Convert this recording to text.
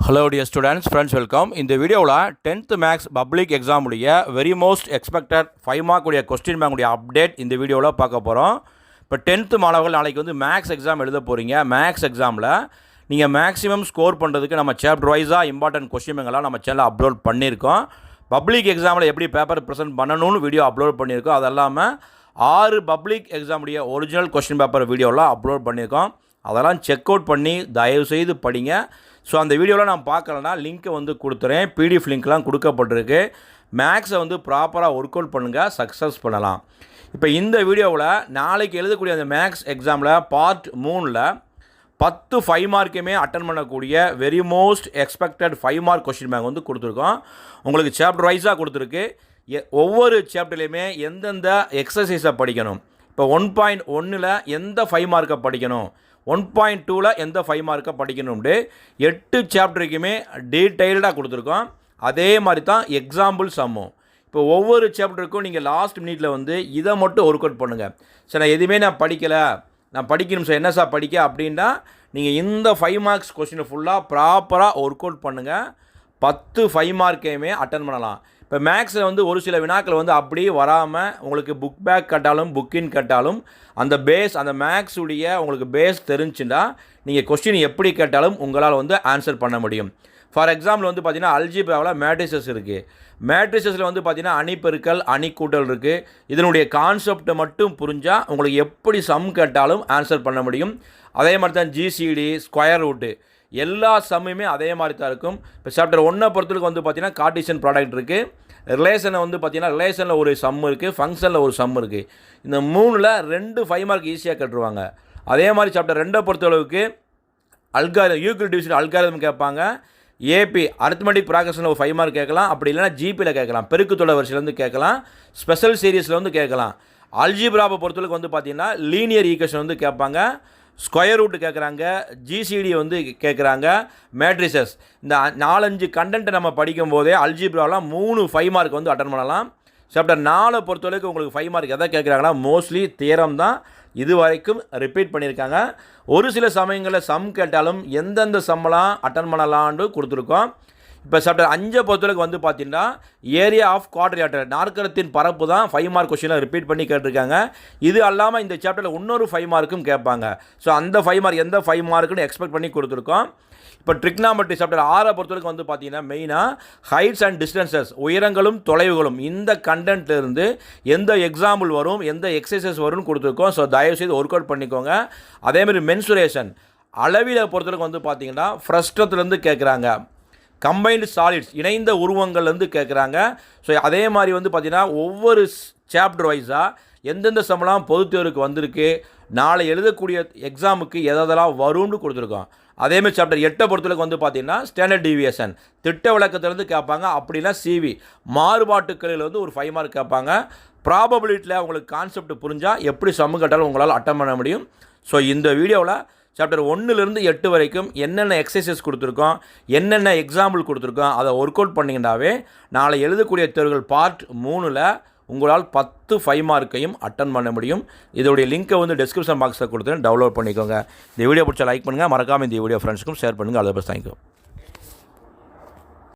Hello dear students, friends, welcome. In the video, 10th Max Public Exam very most expected 5 mark question bank update in the video பார்க்க போறோம். இப்போ 10th மாணவர்கள் நாளைக்கு வந்து maths exam எழுத போறீங்க. Maths எக்ஸாமில் நீங்கள் மேக்ஸிமம் ஸ்கோர் பண்ணுறதுக்கு நம்ம சாப்டர் வைஸாக இம்பார்ட்டன்ட் கொஸ்டின் பேங்கெல்லாம் நம்ம சேனலில் அப்லோட் பண்ணியிருக்கோம். பப்ளிக் எக்ஸாமில் எப்படி பேப்பர் ப்ரெசென்ட் பண்ணணும்னு வீடியோ அப்லோட் பண்ணியிருக்கோம். அது இல்லாமல் 6 பப்ளிக் எக்ஸாமுடைய ஒரிஜினல் கொஸ்டின் பேப்பர் வீடியோலாம் அப்லோட் பண்ணியிருக்கோம். அதெல்லாம் செக் அவுட் பண்ணி தயவுசெய்து படிங்க. ஸோ அந்த வீடியோவில் நான் பார்க்கலன்னா லிங்க்கை வந்து கொடுத்துறேன். பிடிஎஃப் லிங்க்லாம் கொடுக்கப்பட்டிருக்கு. மேக்ஸை வந்து ப்ராப்பராக ஒர்க் அவுட் பண்ணுங்கள், சக்ஸஸ் பண்ணலாம். இப்போ இந்த வீடியோவில் நாளைக்கு எழுதக்கூடிய அந்த மேக்ஸ் எக்ஸாமில் பார்ட் 3ல் 10 5 மார்க்குமே அட்டன் பண்ணக்கூடிய very most expected 5 mark question bank வந்து கொடுத்துருக்கோம். உங்களுக்கு சாப்டர் வைஸாக கொடுத்துருக்கு. ஒவ்வொரு சாப்டர்லேயுமே எந்தெந்த எக்ஸசைஸை படிக்கணும், இப்போ 1.1ல் எந்த 5 மார்க்கை படிக்கணும், 1.2ல் எந்த 5 மார்க்கை படிக்கணும்னு 8 சாப்டருக்குமே டீட்டெயில்டாக கொடுத்துருக்கோம். அதே மாதிரி தான் எக்ஸாம்பிள் சம்மும். இப்போ ஒவ்வொரு சாப்டருக்கும் நீங்கள் லாஸ்ட் மினிட்ல வந்து இதை மட்டும் ஒர்க் அவுட் பண்ணுங்கள். சார் நான் எதுவுமே நான் படிக்கலை, நான் படிக்கணும் சார், என்ன சார் படிக்க அப்படின்னா நீங்கள் இந்த 5 மார்க்ஸ் கொஸ்டினை ஃபுல்லாக ப்ராப்பராக ஒர்க் அவுட் பண்ணுங்கள். 10 5 மார்க்கையுமே அட்டன் பண்ணலாம். இப்போ மேக்ஸில் வந்து ஒரு சில வினாக்கள் வந்து அப்படியே வராமல் உங்களுக்கு புக் பேக் கட்டாலும் புக்கின் கட்டாலும் அந்த பேஸ், அந்த மேக்ஸுடைய உங்களுக்கு பேஸ் தெரிஞ்சுன்னா நீங்கள் கொஸ்டின் எப்படி கேட்டாலும் உங்களால் வந்து ஆன்சர் பண்ண முடியும். ஃபார் எக்ஸாம்பிள் வந்து பார்த்தீங்கன்னா அல்ஜிப்ராவில் மேட்ரிசஸ் இருக்குது. மேட்ரிசஸில் வந்து பார்த்தீங்கன்னா அணிப்பெருக்கல் அணிக்கூட்டல் இருக்குது. இதனுடைய கான்செப்டை மட்டும் புரிஞ்சால் உங்களுக்கு எப்படி சம் கேட்டாலும் ஆன்சர் பண்ண முடியும். அதே மாதிரி தான் ஜிசிடி, ஸ்கொயர் ரூட்டு, எல்லா சம்மையுமே அதே மாதிரி தான் இருக்கும். இப்போ சாப்டர் 1 பொறுத்தவரைக்கும் வந்து பார்த்தீங்கன்னா கார்ட்டீசியன் ப்ராடக்ட் இருக்குது. ரிலேஷனை வந்து பார்த்தீங்கன்னா ரிலேஷனில் ஒரு சம் இருக்குது, ஃபங்க்ஷனில் ஒரு சம் இருக்குது. இந்த 3ல் 2 5 மார்க் ஈஸியாக கட்டுருவாங்க. அதே மாதிரி சாப்டர் 2 பொறுத்தளவுக்கு யூக்ளிட் டிவிஷன் அல்காரிதம் கேட்பாங்க. ஏபி அரித்மெட்டிக் ப்ராக்ரஷனில் ஒரு 5 மார்க் கேட்கலாம். அப்படி இல்லைனா ஜிபியில் கேட்கலாம், பெருக்குத்தொடர் வரிசையிலேருந்து கேட்கலாம், ஸ்பெஷல் சீரீஸில் வந்து கேட்கலாம். அல்ஜிப்ராவை பொறுத்தளவுக்கு வந்து பார்த்தீங்கன்னா லீனியர் ஈக்குவேஷன் வந்து கேட்பாங்க, ஸ்கொயர் ரூட் கேட்குறாங்க, ஜிசிடி வந்து கேட்குறாங்க, மேட்ரிசஸ். இந்த 4-5 கண்டென்ட்டை நம்ம படிக்கும் போதே அல்ஜிப்ராவில் 3 5 மார்க் வந்து அட்டன் பண்ணலாம். சாப்டர் 4 பொறுத்தவரைக்கும் உங்களுக்கு 5 மார்க் எதை கேட்குறாங்கன்னா மோஸ்ட்லி தியரம் தான் இது வரைக்கும் ரிப்பீட் பண்ணியிருக்காங்க. ஒரு சில சமயங்களில் சம் கேட்டாலும் எந்தெந்த சம்மெல்லாம் அட்டன் பண்ணலான்னு கொடுத்துருக்கோம். இப்போ சாப்டர் 5 பொறுத்தவரைக்கும் வந்து பார்த்தீங்கன்னா ஏரியா ஆஃப் குவாட்ரிலேட்டரல், நாற்கரத்தின் பரப்பு தான் 5 மார்க் கொஸ்டினை ரிப்பீட் பண்ணி கேட்டிருக்காங்க. இது அல்லாமல் இந்த சாப்டரில் இன்னொரு 5 மார்க்கும் கேட்பாங்க. ஸோ அந்த 5 மார்க் எந்த 5 மார்க்குன்னு எக்ஸ்பெக்ட் பண்ணி கொடுத்துருக்கோம். இப்போ ட்ரிக்னாமெட்ரி சாப்டர் 6 பொறுத்தவரைக்கும் வந்து பார்த்தீங்கன்னா மெயினாக ஹைட்ஸ் அண்ட் டிஸ்டன்சஸ், உயரங்களும் தொலைவுகளும், இந்த கண்டென்ட்லேருந்து எந்த எக்ஸாம்பிள் வரும், எந்த எக்ஸசைஸ் வரும்னு கொடுத்துருக்கோம். ஸோ தயவுசெய்து ஒர்க் அவுட் பண்ணிக்கோங்க. அதேமாதிரி மென்சுரேஷன், அளவில பொறுத்தவரைக்கும் வந்து பார்த்தீங்கன்னா ஃப்ரஸ்ட்ரத்துலேருந்து கேட்குறாங்க, கம்பைன்டு சாலிட்ஸ் இணைந்த உருவங்கள்லேருந்து கேட்குறாங்க. ஸோ அதே மாதிரி வந்து பார்த்திங்கன்னா ஒவ்வொரு சாப்டர் வைஸாக எந்தெந்த சம்பளம் பொதுத் தேர்வுக்கு வந்திருக்கு, நாளை எழுதக்கூடிய எக்ஸாமுக்கு எதெல்லாம் வரும்னு கொடுத்துருக்கோம். அதேமாதிரி சாப்டர் 8 பொறுத்தவரைக்கும் வந்து பார்த்திங்கன்னா ஸ்டாண்டர்ட் டீவியேஷன், திட்ட விளக்கத்திலேருந்து கேட்பாங்க. அப்படின்னா சிவி மாறுபாட்டுக்களில் வந்து ஒரு 5 மார்க் கேட்பாங்க. ப்ராபபிலிட்டியில் உங்களுக்கு கான்செப்ட் புரிஞ்சால் எப்படி சம்மு கேட்டாலும் உங்களால் அட்டன் பண்ண முடியும். ஸோ இந்த வீடியோவில் சாப்டர் 1லேருந்து 8 வரைக்கும் என்னென்ன எக்ஸசைஸ் கொடுத்துருக்கோம், என்னென்ன எக்ஸாம்பிள் கொடுத்துருக்கோம், அதை ஒர்க் அவுட் பண்ணிங்கன்னாவே நாளை எழுதக்கூடிய தேர்வுகள் பார்ட் 3ல் உங்களால் 10 5 மார்க்கையும் அட்டன் பண்ண முடியும். இதோடைய லிங்க்கை வந்து டிஸ்கிரிப்ஷன் பாக்ஸில் கொடுத்து டவுன்லோட் பண்ணிக்கோங்க. இந்த வீடியோ பிடிச்சா லைக் பண்ணுங்கள், மறக்காமல் இந்த வீடியோ ஃப்ரெண்ட்ஸுக்கும் ஷேர் பண்ணுங்கள். அதை பஸ் தேங்க்யூ.